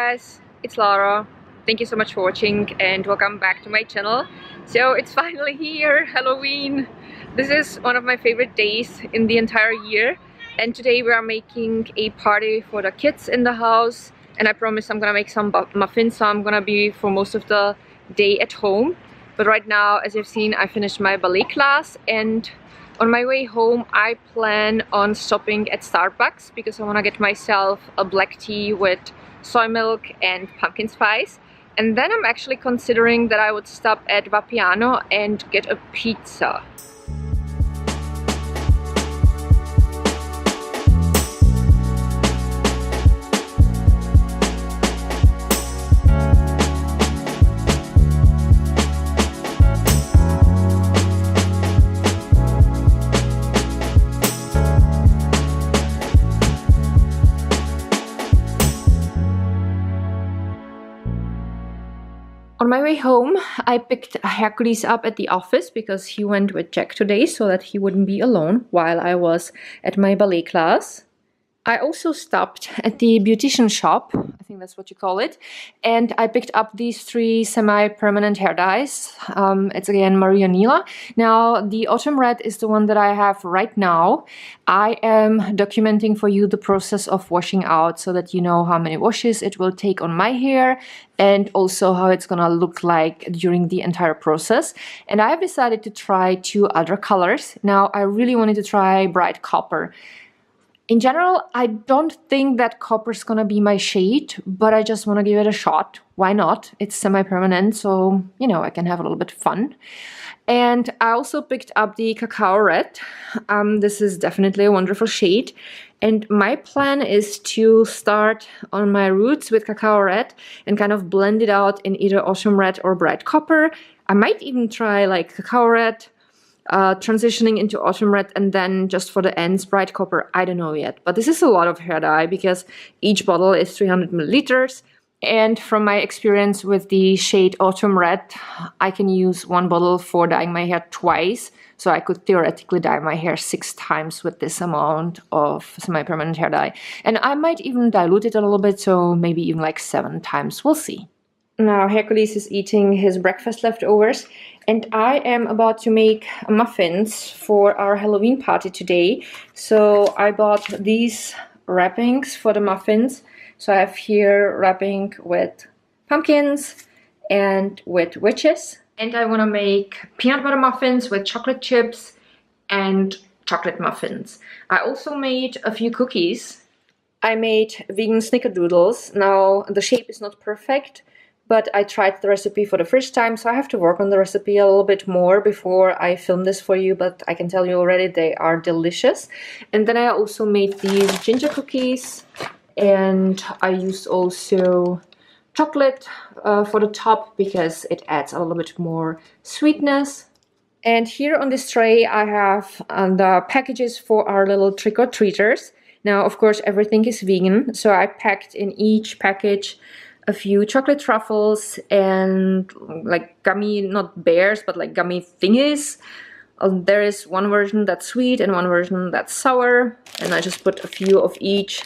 guys, it's Lara. Thank you so much for watching and welcome back to my channel. So it's finally here, Halloween. This is one of my favorite days in the entire year, and today we are making a party for the kids in the house, and I promise I'm gonna make some muffins, so I'm gonna be for most of the day at home. But right now, as you've seen, I finished my ballet class, and on my way home I plan on stopping at Starbucks because I want to get myself a black tea with soy milk and pumpkin spice. And then I'm actually considering that I would stop at Vapiano and get a pizza. On my way home, I picked Hercules up at the office because he went with Jack today so that he wouldn't be alone while I was at my ballet class. I also stopped at the beautician shop, I think that's what you call it, and I picked up these three semi-permanent hair dyes. It's again Maria Nila. Now, the Autumn Red is the one that I have right now. I am documenting for you the process of washing out so that you know how many washes it will take on my hair and also how it's gonna look like during the entire process. And I have decided to try two other colors. Now, I really wanted to try bright copper. In general, I don't think that copper is gonna be my shade, but I just want to give it a shot. Why not? It's semi-permanent, so, you know, I can have a little bit of fun. And I also picked up the Cacao Red. This is definitely a wonderful shade. And my plan is to start on my roots with Cacao Red and kind of blend it out in either Autumn Red or Bright Copper. I might even try like Cacao Red, transitioning into Autumn Red, and then just for the ends Bright Copper. I don't know yet, but this is a lot of hair dye because each bottle is 300 milliliters, and from my experience with the shade Autumn Red, I can use one bottle for dyeing my hair twice, so I could theoretically dye my hair 6 times with this amount of semi-permanent hair dye, and I might even dilute it a little bit, so maybe even like 7 times. We'll see. Now Hercules is eating his breakfast leftovers, and I am about to make muffins for our Halloween party today. So I bought these wrappings for the muffins. So I have here wrapping with pumpkins and with witches. And I want to make peanut butter muffins with chocolate chips and chocolate muffins. I also made a few cookies. I made vegan snickerdoodles. Now the shape is not perfect, but I tried the recipe for the first time, so I have to work on the recipe a little bit more before I film this for you, but I can tell you already they are delicious. And then I also made these ginger cookies, and I used also chocolate for the top because it adds a little bit more sweetness. And here on this tray I have the packages for our little trick-or-treaters. Now, of course, everything is vegan, so I packed in each package a few chocolate truffles and like gummy, not bears, but like gummy thingies. There is one version that's sweet and one version that's sour, and I just put a few of each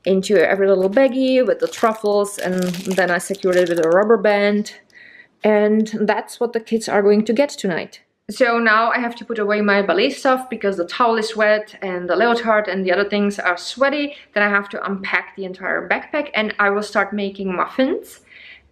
into every little baggie with the truffles, and then I secured it with a rubber band, and that's what the kids are going to get tonight. So now I have to put away my ballet stuff because the towel is wet and the leotard and the other things are sweaty. Then I have to unpack the entire backpack and I will start making muffins.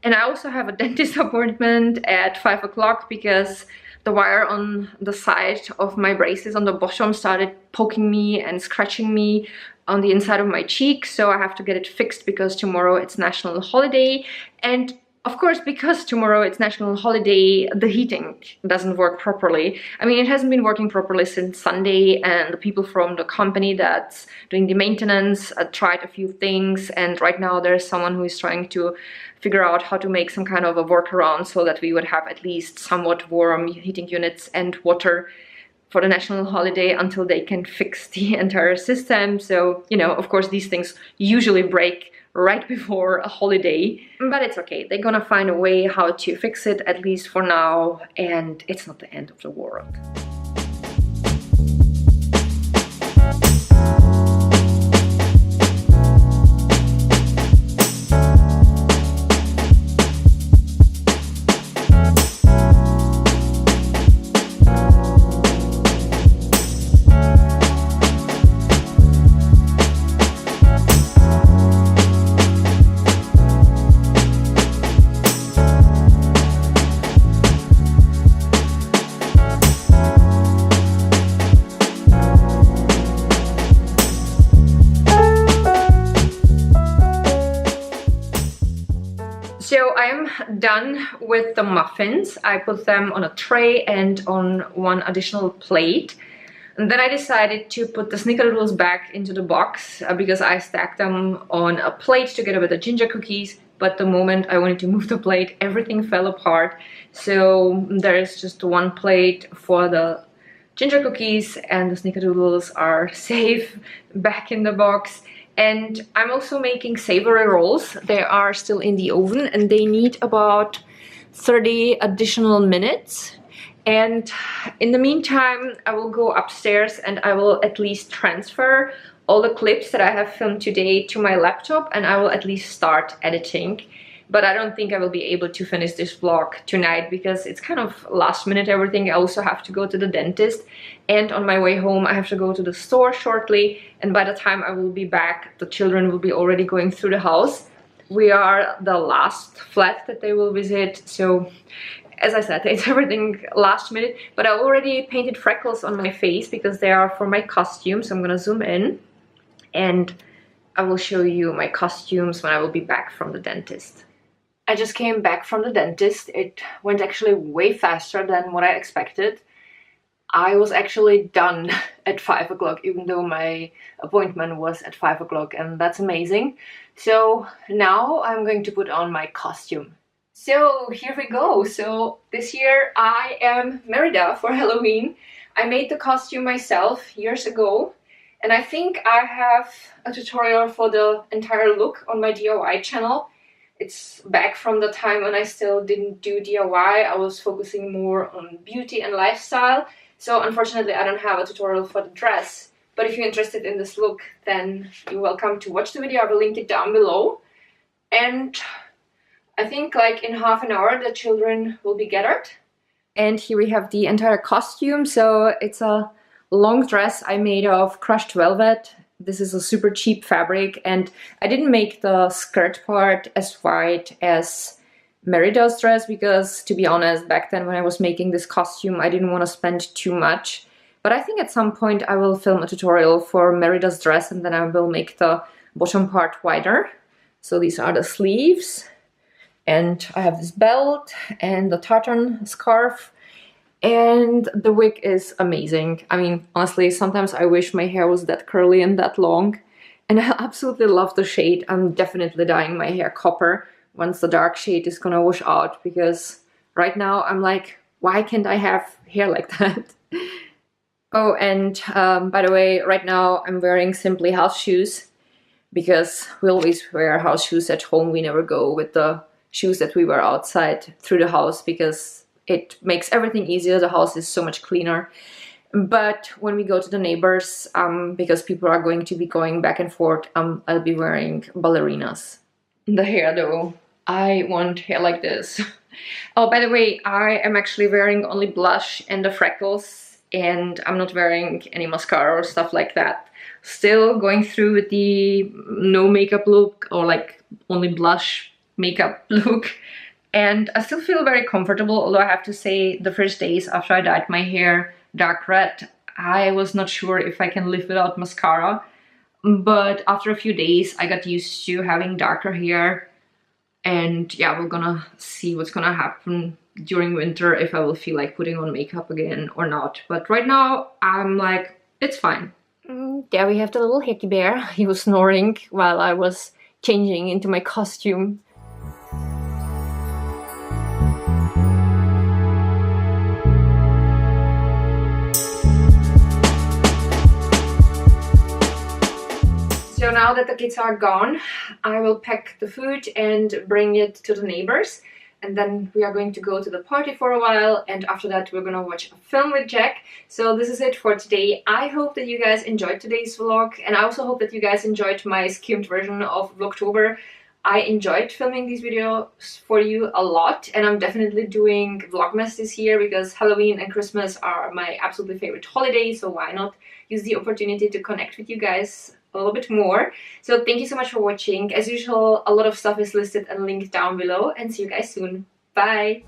And I also have a dentist appointment at 5 o'clock because the wire on the side of my braces on the bottom started poking me and scratching me on the inside of my cheek. So I have to get it fixed because tomorrow it's national holiday. And of course, because tomorrow it's national holiday, the heating doesn't work properly. I mean, it hasn't been working properly since Sunday, and the people from the company that's doing the maintenance tried a few things, and right now there's someone who is trying to figure out how to make some kind of a workaround so that we would have at least somewhat warm heating units and water for the national holiday until they can fix the entire system. So, you know, of course, these things usually break right before a holiday, but it's okay. They're gonna find a way how to fix it, at least for now, and it's not the end of the world. done with the muffins. I put them on a tray and on one additional plate. And then I decided to put the snickerdoodles back into the box because I stacked them on a plate together with the ginger cookies. But the moment I wanted to move the plate, everything fell apart. So there is just one plate for the ginger cookies, and the snickerdoodles are safe back in the box. And I'm also making savory rolls. They are still in the oven and they need about 30 additional minutes. And in the meantime, I will go upstairs and I will at least transfer all the clips that I have filmed today to my laptop, and I will at least start editing. But I don't think I will be able to finish this vlog tonight because it's kind of last minute everything. I also have to go to the dentist, and on my way home I have to go to the store shortly, and by the time I will be back, the children will be already going through the house. We are the last flat that they will visit, so as I said, it's everything last minute. But I already painted freckles on my face because they are for my costume, so I'm gonna zoom in and I will show you my costumes when I will be back from the dentist. I just came back from the dentist. It went actually way faster than what I expected. I was actually done at 5 o'clock, even though my appointment was at 5 o'clock, and that's amazing. So now I'm going to put on my costume. So here we go. So this year I am Merida for Halloween. I made the costume myself years ago, and I think I have a tutorial for the entire look on my DIY channel. It's back from the time when I still didn't do DIY. I was focusing more on beauty and lifestyle. So unfortunately I don't have a tutorial for the dress. But if you're interested in this look, then you're welcome to watch the video. I will link it down below. And I think like in half an hour the children will be gathered. And here we have the entire costume. So it's a long dress I made of crushed velvet. This is a super cheap fabric, and I didn't make the skirt part as wide as Merida's dress because, to be honest, back then when I was making this costume I didn't want to spend too much. But I think at some point I will film a tutorial for Merida's dress, and then I will make the bottom part wider. So these are the sleeves, and I have this belt and the tartan scarf. And the wig is amazing. I mean, honestly, sometimes I wish my hair was that curly and that long. And I absolutely love the shade. I'm definitely dyeing my hair copper once the dark shade is gonna wash out, because right now I'm like, why can't I have hair like that? Oh, and by the way, right now I'm wearing simply house shoes because we always wear house shoes at home. We never go with the shoes that we wear outside through the house because it makes everything easier. The house is so much cleaner. But when we go to the neighbors, because people are going to be going back and forth, I'll be wearing ballerinas. The hair though, I want hair like this. Oh, by the way, I am actually wearing only blush and the freckles, and I'm not wearing any mascara or stuff like that. Still going through with the no makeup look, or like only blush makeup look. And I still feel very comfortable, although I have to say the first days after I dyed my hair dark red, I was not sure if I can live without mascara. But after a few days, I got used to having darker hair. And yeah, we're gonna see what's gonna happen during winter, if I will feel like putting on makeup again or not. But right now, I'm like, it's fine. There we have the little Hickey Bear. He was snoring while I was changing into my costume. So now that the kids are gone, I will pack the food and bring it to the neighbors. And then we are going to go to the party for a while, and after that we're gonna watch a film with Jack. So this is it for today. I hope that you guys enjoyed today's vlog, and I also hope that you guys enjoyed my skimmed version of Vlogtober. I enjoyed filming these videos for you a lot, and I'm definitely doing Vlogmas this year because Halloween and Christmas are my absolutely favorite holidays, so why not use the opportunity to connect with you guys a little bit more. So thank you so much for watching. As usual, a lot of stuff is listed and linked down below, and see you guys soon. Bye!